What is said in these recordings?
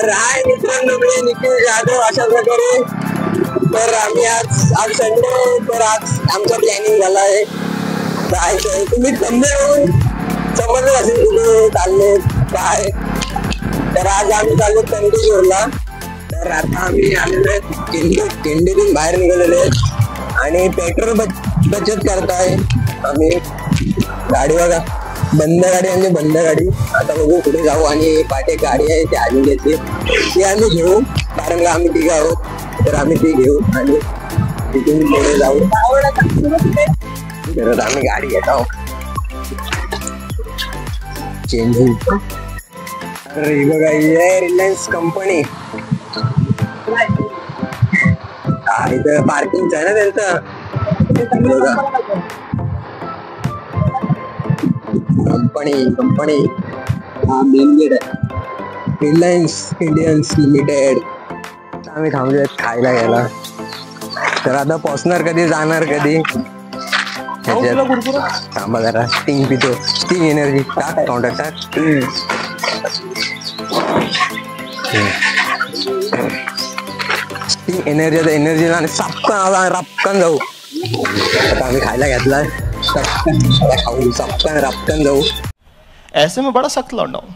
तर हाय मित्रांनो, मी निखिल जाधव. अशा प्रकारे तर आम्ही आज संडे, तर आज आमचा प्लॅनिंग झाला आहे जायचं. तुम्ही समजेल समजलं असेल कुठे चालले काय. तर आज आम्ही चाललो कंदीपूरला. तर आता आम्ही आलेलो आहे केंडीतून बाहेर निघालेले आहेत आणि पेट्रोल बचत करताय आम्ही. गाडी बघा, बंद गाडी म्हणजे बंद गाडी. आता बघू कुठे जाऊ आणि पाठी गाडी आहे ती आम्ही घेतली, ती आम्ही घेऊ. कारण आम्ही तिघ आहोत, तर आम्ही ती घेऊ आणि तिथून पुढे जाऊ. तर आम्ही गाडी घेत आहोत चेंजिंग. तर ही बघा, ही आहे रिलायन्स कंपनी. इथं पार्किंग आहे ना त्यांचं. कंपनी हा मेन गेट आहे, रिलायन्स इंडियन्स लिमिटेड. आम्ही थांबलोय खायला घ्यायला. तर आता पोचणार कधी, जाणार कधी. थांबा जरा, स्टिंग पितो, स्टिंग एनर्जी टाक काउंटर टाक. स्टिंग एनर्जी आणि रपकन जाऊ. आता आम्ही खायला घेतलाय, खाऊ सपकन रपकन जाऊ. ऐसे में बड़ा सख्त लौंडा हूं.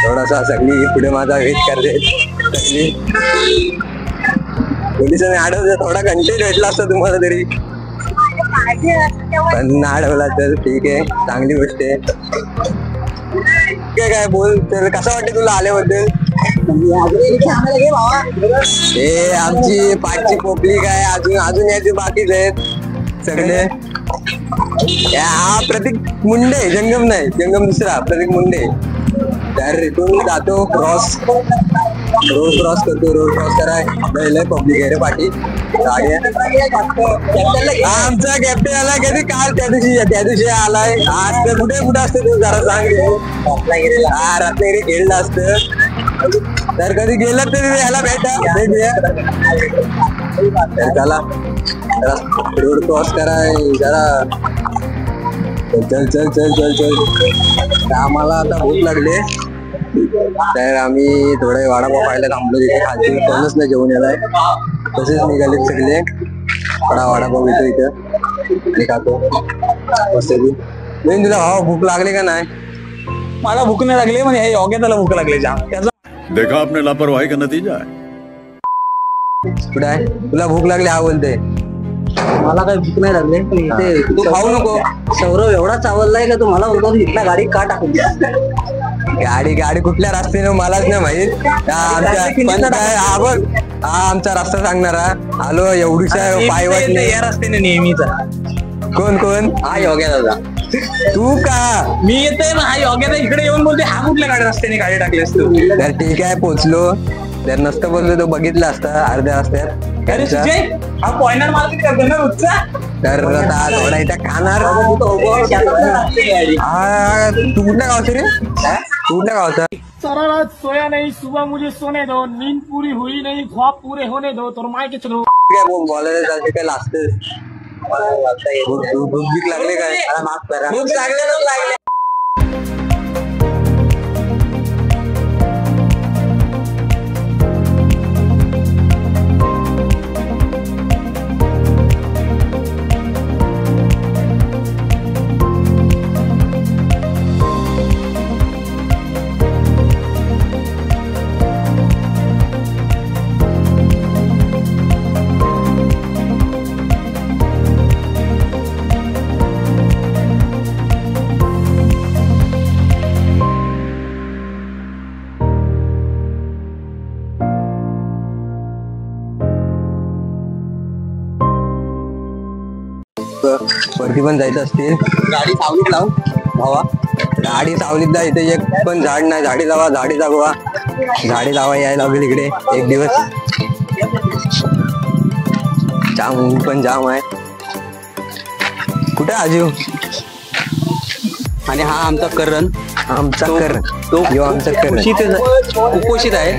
थोडासा सगळी पुढे माझा वेट करते. सगळी पोलिसांनी अडवलं, थोडा कंटेंट भेटला असता तुम्हाला तरी, पण नाही अडवला तर ठीक आहे, चांगली गोष्ट आहे. काय बोल, तर कसं वाटतं तुला आल्याबद्दल? हे आमची पाठची पोपली काय अजून याचे बाकीच आहेत सगळे. हा प्रतीक मुंडे, जंगम नाही, जंगम दुसरा प्रतीक मुंडे. तर इथून जातो रोड क्रॉस करतो. रोड क्रॉस करायला पब्लिक आहे रे पाठी गाडी. आमचा कॅप्टन आला कधी काल, त्या दिवशी आलाय. आज कुठे असते तू जरा सांग. रत्नागिरी खेळलं असतं, तर कधी गेलं तरी याला भेटा. चला रोड क्रॉस कराय जरा. चल चल चल चल चल. आम्हाला आता भूक लागली, तर आम्ही थोडे वडापाव खायला थांबलो तिथे. खालची कोणच नाही जेवण यायलाय, तसेच निघालेत सगळे. थोडा वडापाव घेतो इथं आणि खातो मस्त. नाही तुला भावा भूक लागली का नाही? मला भूक नाही लागली, म्हणजे योग्यताला भूक लागली जाम. त्याचा देखा आपने लापरवाही का नतीजा है. कुठं आहे? तुला भूक लागली हा बोलते. मला काही भूक नाही लागली. तू खाऊ नको. सौरव एवढा चावललाय का तुम्हाला बोलतो इथला गाडी का टाकून द्या. गाडी कुठल्या रस्त्याने मलाच नाही माहित. हा बघ, हा आमचा रस्ता सांगणारा. आलो एवढीशा पायवाट नाही या रस्त्याने नेहमीचा. कोण हा योग्य दादा. तू का? मी येतोय ना, हा योग्य इकडे येऊन बोलते हा कुठल्या गाडी रस्त्याने गाडी टाकलीस तू. तर ठीक आहे, पोचलो. जर नसतं बोललो तो बघितला असता अर्ध्या रस्त्यात. हा पॉइंटर मार्केट करतो ना रोजचा. तर आता थोडा इथं खाणार. तू कुठल्या गावचं रे? तू कुठल्या गावचा? सारा रात सोया नहीं, सुबह मुझे सोने दो, नींद पूरी हुई नहीं, ख्वाब पूरे होने दो, तो माय के चलो. काय बोलायला जायचं काय लागतं. भूक लागले काय? माफ करा, भूक लागले. लोक वरती पण जायचं असतील. गाडी सावलीत लाव भावा, गाडी सावलीत जा. इथे एक पण झाड नाही. झाडी जावा, झाडी जागवा, झाडी जावा यायला लागेल इकडे एक दिवस. जाम ऊन पण जाम आहे. कुठे आजू? आणि हा आमचा करण, आमचा करण तो आमचा करण कुपोषित आहे.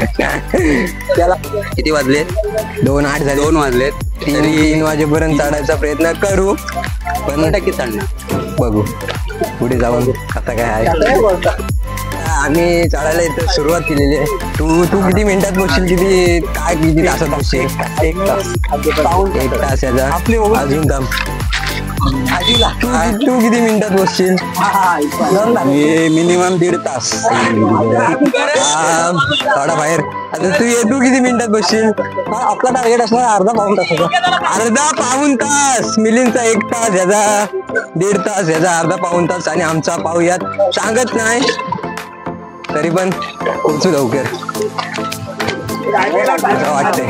त्याला किती वाजले? 2:08 झाले. 2 वाजलेत. 3 वाजेपर्यंत चढायचा प्रयत्न करू, पण नक्की चढणार. बघू पुढे जाऊन आता काय आहे. आम्ही चढायला इथं सुरुवात केलेली आहे. तू किती मिनिटात बसशील? किती तासात बसशील? 1 तास याचा. अजून थांब. तू किती मिनिटात बसशील? मिनिमम 1.5 तास. थोडा बाहेर. आता तू किती मिनिटात बसशील? आपला टार्गेट असणार अर्धा पाऊण तास. मिलिंदचा 1 तास, याचा 1.5 तास, याचा अर्धा पाऊण तास. आणि आमचा पाहूयात सांगत नाही तरी पण पोहोचू लवकर असं वाटतंय.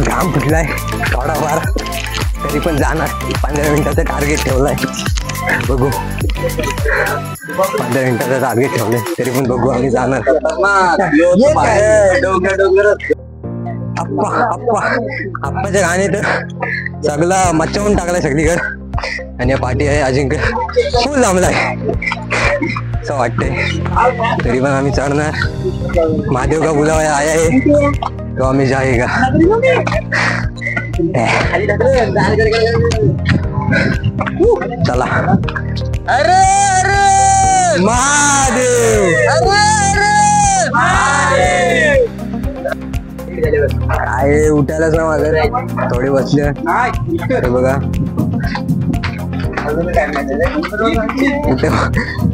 घाम फुटलाय थोडाफार, तरी पण जाणार. 15 मिनिटाचा टार्गेट ठेवलाय. बघू 15 मिनिटाचा टार्गेट ठेवलाय, तरी पण बघू आम्ही जाणार. आप्पाच्या गाणे तर सगळा मच्छवून टाकलाय सगळीकडे. आणि या पाठी आहे अजिंक्य फुल जमलाय असं वाटतंय. तरी पण आम्ही चढणार. महादेव का बुलावा आया है तो आम्ही जाएगा. चला. अरे अरे महादेव, काय उठायलाच ना माझं. थोडे बसले बघा.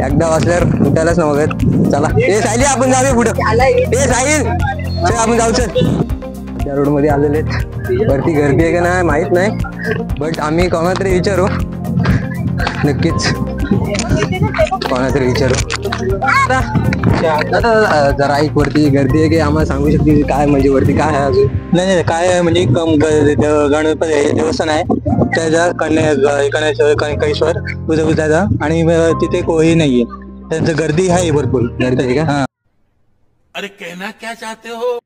एकदा वाचल्यावर उठायलाच ना बघत. चला हे साहिल आपण जाऊया पुढं. हे साहिल आपण जाऊ. त्या रोड मध्ये आलेले आहेत. वरती गर्दी आहे का नाही माहित नाही, बट आम्ही कोणा तरी विचारू. नक्कीच कोणा तरी विचारू. जरा एक वरती गर्दी आहे की आम्हाला सांगू शकते काय? म्हणजे वरती काय आहे अजून? नाही काय आहे म्हणजे गणपती देवस्थान आहे त्याच्या कणकेश्वर जायचा. आणि तिथे कोही नाहीये. त्यांचं गर्दी आहे, भरपूर गर्दी आहे का? अरे कहना क्या चाहते हो?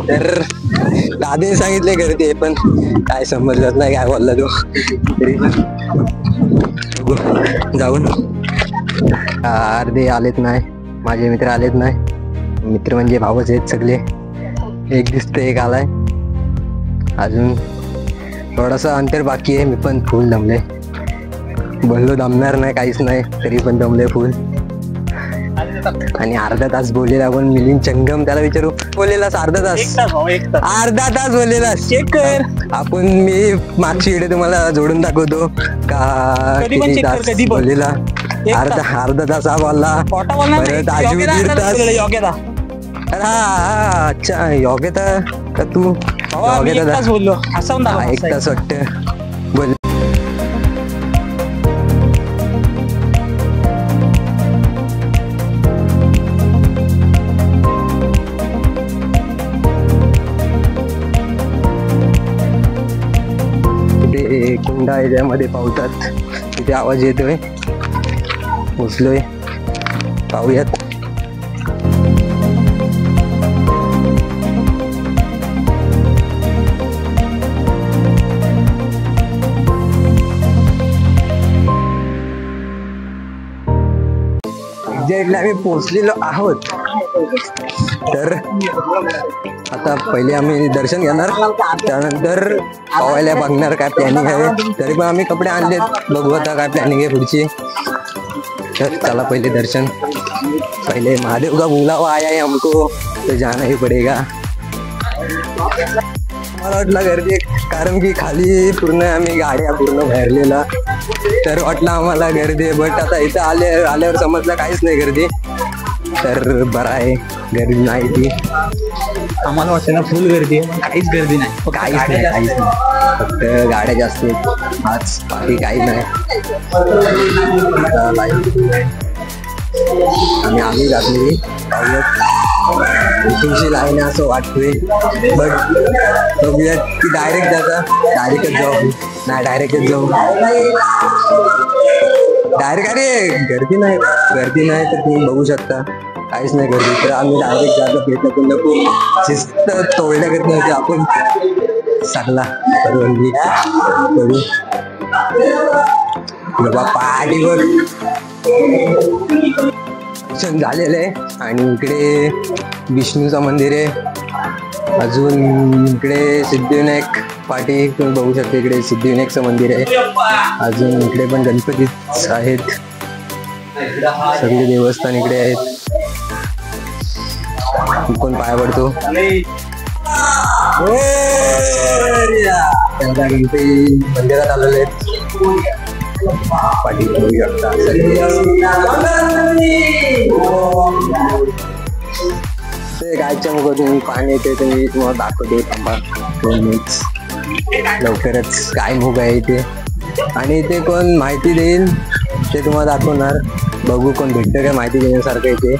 तर दादे सांगितले गर्दी आहे, पण काय समजलंच नाही काय बोलला तो. तरी जाऊन अर्धे आलेत नाही, माझे मित्र आलेत नाही. मित्र म्हणजे भावच आहेत सगळे. एक दिसतंय एक आलाय. अजून थोडासा अंतर बाकी आहे. मी पण फुल दमले. बोललो दमणार नाही काहीच नाही, तरी पण दमले फुल. आणि अर्धा तास बोललेला आपण मिलिंद चंगम. त्याला विचारू बोललेलास अर्धा तास? अर्धा तास बोललेलास? चेक कर. आपण मी मागची व्हिडिओ तुम्हाला जोडून दाखवतो का किती तास बोललेला. अर्धा तास हा बोलला. परत आजू 1.5 तास. अरे हा अच्छा योग्यता का तू? योग्यता बोललो असं 1 तास वाटतं बोल. कुंडा आहे त्यामध्ये पावतात. तिथे आवाज येतोय. पोचलोय. पाहूयात. एक्झॅक्टली आम्ही पोहोचलेलो आहोत. तर आता पहिले आम्ही दर्शन घेणार, त्यानंतर पावायला बघणार काय प्लॅनिंग आहे. तरी पण आम्ही कपडे आणलेत. बघू आता काय प्लॅनिंग आहे पुढची. तर चला पहिले दर्शन, पहिले महादेव का बुलावा आया है हमको तो जाना ही पडेगा. मला वाटलं गर्दी, कारण की खाली पूर्ण आम्ही गाड्या पूर्ण भरलेला, तर वाटलं आम्हाला गर्दी आहे. बट आता इथं आल्यावर समजलं काहीच नाही गर्दी, तर बरं आहे गर्दी नाही ती. आम्हाला वाटतं ना फुल गर्दी आहे, काहीच गर्दी नाही. काहीच नाही, फक्त गाड्या जास्त आहेत आज, बाकी काहीच नाही. आम्ही आम्ही घातली तुमची लाईन असं वाटतोय, बट बघूयात की डायरेक्ट डायरेक्टच जाऊ. नाही डायरेक्टच जाऊ डायरेक्ट. अरे गर्दी नाही तर तुम्ही बघू शकता काहीच नाही गर्दी, तर आम्ही डायरेक्ट जातो भेटतो. नको शिस्त तोडल्या करत नव्हती आपण, सगळा परवानगी करू बाबा. पार्टीवर दर्शन झालेलं आहे आणि इकडे विष्णूचं मंदिर आहे. अजून इकडे सिद्धिविनायक पाठी तुम्ही बघू शकता, इकडे सिद्धिविनायकचं मंदिर आहे. अजून इकडे पण गणपतीच आहेत, सगळे देवस्थान इकडे आहेत. कोण पाया पडतो गणपती मंदिरात आलेले आहेत. पाठी बघू शकता ते गायच्या मुखातून पाणी येते, ते मी तुम्हाला दाखवतो. थांबा 2 मिनिट, लवकरच काय मुग आहे इथे आणि ते कोण माहिती देईल ते तुम्हाला दाखवणार. बघू कोण भेटतं काय माहिती देण्यासारखं इथे.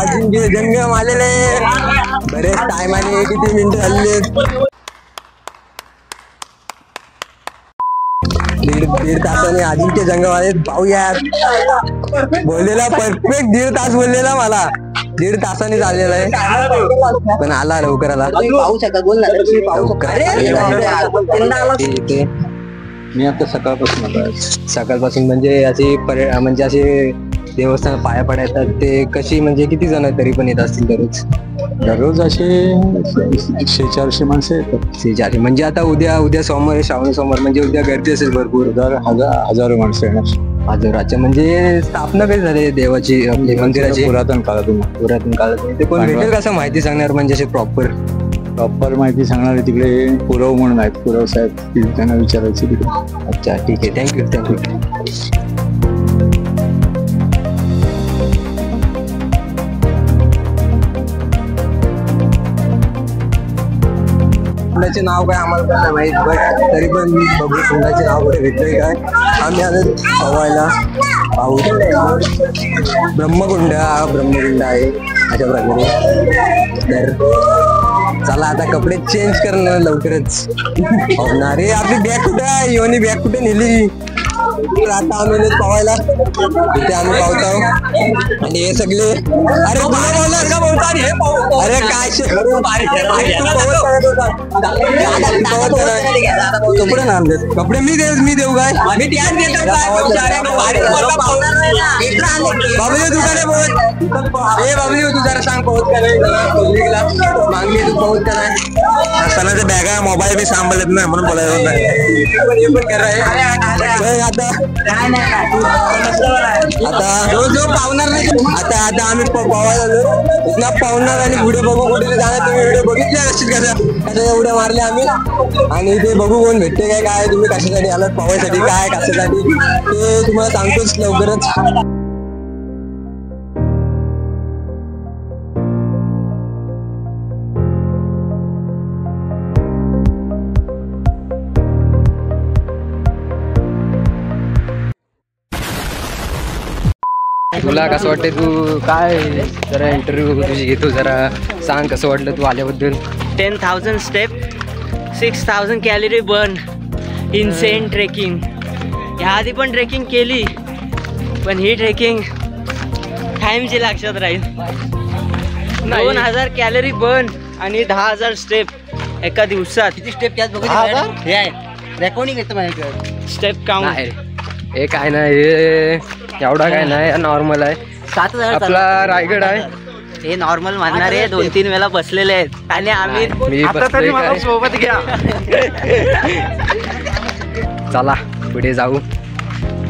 अजिंक्य जंगम आलेले बरेच टायमाने, किती मिनिटं झालेले, दीड तासाने अजिंक्य जंगम आले. पाहूया, बोललेला परफेक्ट 1.5 तास बोललेला, मला 1.5 तासाने झालेला आहे, पण आला लवकर आला. पाहू शकता, बोल ना. मी आता सकाळपासून म्हणजे असे देवस्थान पाया पडायचं ते कशी, म्हणजे किती जण तरी पण येत असतील दररोज असे 100-400 माणसं येतात. 100-400 म्हणजे आता उद्या सोमवार आहे, श्रावणी सोमवार, म्हणजे उद्या गर्दी असेल भरपूर. हजारो माणसं येणार. हजाराच्या म्हणजे स्थापना कधी झाली देवाची, आपली मंदिराची? पुरातन काळातून. ते कोण भेटेल कसं माहिती सांगणार, म्हणजे असे प्रॉपर माहिती सांगणार. तिकडे पुरव म्हणून आहेत, पुरव साहेब, त्यांना विचारायची तिकडे. अच्छा ठीक आहे, थँक्यू. कुंडाचे नाव काय आम्हाला पण नाही माहित, बट तरी पण बघू कुंडाचे नाव कुठे भेटतोय काय. आम्ही आलो पवायला, पाहू. ब्रह्मकुंड आहे अशा प्रकारे. तर चला आता कपडे चेंज करणं लवकरच होणार. रे आपली बॅग कुठे आहे, योनी बॅग कुठे नेली? आता आम्ही पवायला, इथे आम्ही पावतो आणि हे सगळे, अरे काय कपडे मी देऊ काय? बाबूजी तू काय बाबूजी तू जरा सांग पाऊस काय मागली, तू पाऊस काय सणाच्या बॅगा मोबाईल बी सांभाळत नाही म्हणून बोलायला. आता जो पावणार नाही, आता आम्ही पवायला पावणार आणि पुढे बघू कुठे जाणार. तुम्ही व्हिडिओ बघितले असतील कशा एवढ्या मारले आम्ही, आणि ते बघू कोण भेटते काय, तुम्ही कशासाठी आलात पवायसाठी, काय कशासाठी ते तुम्हाला सांगतोच लवकरच. तुला कसं वाटतंय, तू काय जरा इंटरव्ह्यू तुझी घेतो, जरा सांग कसं वाटलं तू आल्याबद्दल. 10,000 step, 6,000 calorie burn, insane trekking. ह्याआधी पण ट्रेकिंग केली, पण ही ट्रेकिंग टाईमची लक्षात राहील. 2,000 कॅलरी बर्न आणि 10,000 स्टेप एका दिवसात. किती स्टेप त्यात रेकॉर्डिंग येतं माझ्याकडे. स्टेप काउंट हे काय नाही, हे एवढा काय नाही, नॉर्मल आहे. 7,000 आपला रायगड आहे. हे नॉर्मल मानणारे 2-3 वेळा बसलेले आहेत आणि आम्ही मी बसलोय काय. सोबत घ्या. चला पुढे जाऊ.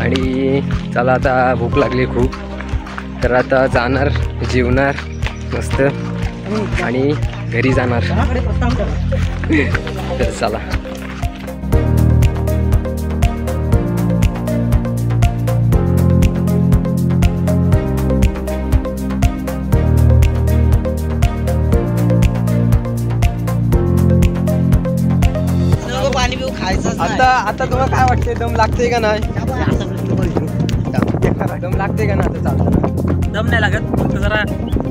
आणि चला आता भूक लागली खूप, तर आता जाणार, जेवणार मस्त आणि घरी जाणार. तर चला. पाणी पिऊ खायचं. आता तुम्हाला काय वाटते, दम लागते का नाही? दम लागते का ना आता चालतं? दम नाही लागत, फक्त जरा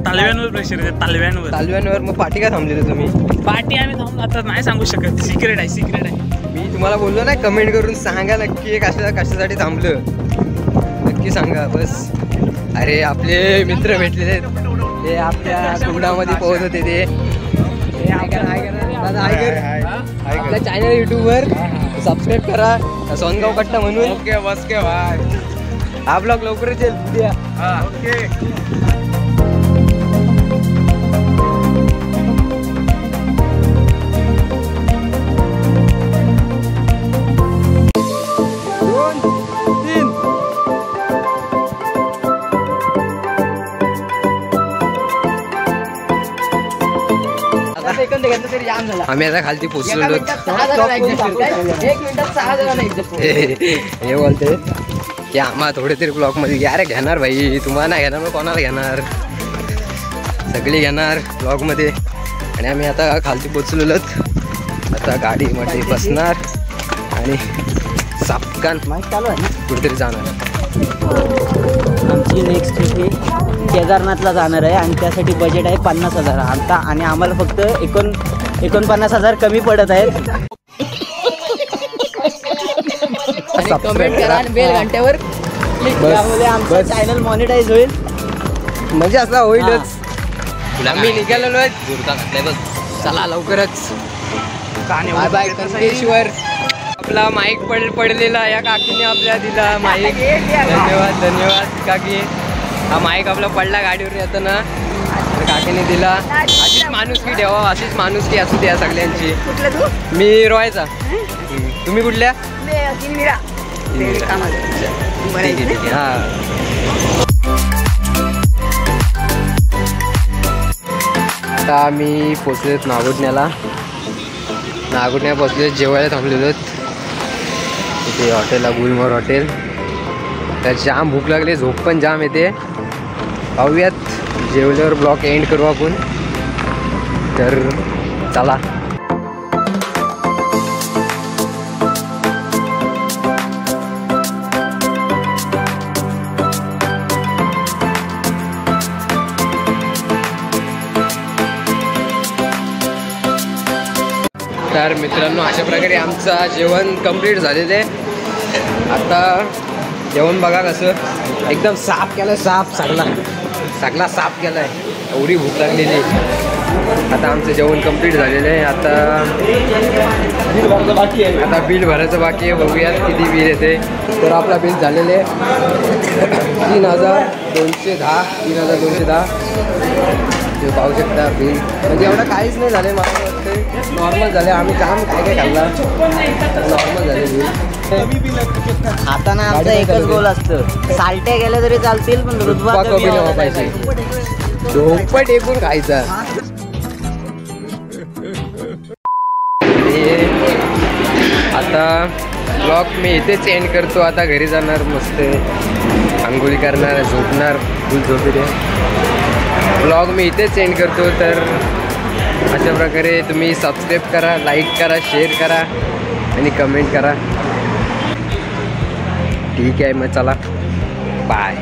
तालव्यांवर प्रेशर येते. तालव्यांवर. मग पाठी का थांबले तुम्ही? पार्टी आम्ही थांबलो आता नाही सांगू शकत. सिक्रेट आहे. मी तुम्हाला बोललो ना, कमेंट करून सांगा नक्की कशासाठी थांबलं, नक्की सांगा बस. अरे आपले मित्र भेटलेले आहेत, ते आपल्या कुंडामध्ये पोहत होते. ते आपल्या चॅनल यूट्यूबवर सबस्क्राईब करा, सोनगाव कट्टा म्हणून. ओके बस के भाई. हा ब्लॉग लवकरच येईल उद्या. आम्ही आता खालती पोचलेलो. हे बोलते की आम्हा थोडे तरी ब्लॉक मध्ये घ्या रे. घेणार भाई, तुम्हाला नाही घेणार मग कोणाला घेणार, सगळी घेणार ब्लॉग मध्ये. आणि आम्ही आता खालती पोचलेलो, आता गाडीमध्ये बसणार आणि सापकान कुठेतरी जाणार. आमची नेक्स्ट ट्रिप ही केदारनाथला जाणार आहे आणि त्यासाठी बजेट आहे 50,000 आता. आणि आम्हाला फक्त 49,000 कमी पडत आहेत. सबस्क्राईब करा आणि बेल घंट्यावर त्यामुळे आमचं चॅनल मॉनिटाईज होईल. म्हणजे असं होईलच. आम्ही निघालेलो आहे, चला लवकरच. Bye bye Kankeshwar. आपला माईक पडलेला या काकीने आपल्या दिला माईक. धन्यवाद काकी. हा माईक आपला पडला गाडीवर येताना, तर काकीने दिला. अशीच माणुसकी ठेवा, अशीच माणुसकी असू द्या सगळ्यांची. मी रोयचा. तुम्ही कुठल्या? हा. आता आम्ही पोचलेत नागोठण्याला. नागोठण्या पोचले, जेवायला थांबलेलो इथे हॉटेलला, गुलमोहर हॉटेल. तर जाम भूक लागली, झोप पण जाम येते. पाहूयात, जेवल्यावर ब्लॉग एंड करू आपण. तर चला. तर मित्रांनो, अशा प्रकारे आमचा जेवण कंप्लीट झालेलं आहे. आता जेवण बघा कसं एकदम साफ केलं, सगळा साफ केला आहे. एवढी भूक लागलेली. आता आमचं जेवण कंप्लीट झालेलं आहे. आता बिल भरायचं बाकी आहे. बघूयात किती बिल येते. तर आपला बिल झालेलं आहे 3,210. 3,210 ते पाहू शकता बिल. म्हणजे एवढं काहीच नाही झालं, मला वाटतं नॉर्मल झालं. आम्ही जाम काय खाल्ला, नॉर्मल झाले बिल. आता ना आमचं एकच गोल असतं, साल्ट्या गेल्या तरी चालतील पण रुतबा कमी व्हायला पाहिजे. झोपट एकूण खायचा. आता ब्लॉग मी इथेच एंड करतो. आता घरी जाणार, मस्त आंघोळी करणार, झोपणार, फुल झोपेल. ब्लॉग मी इथेच एंड करतो. तर अशा प्रकारे तुम्ही सबस्क्राईब करा, लाईक करा, शेअर करा आणि कमेंट करा. ठीक आहे, मग चला बाय.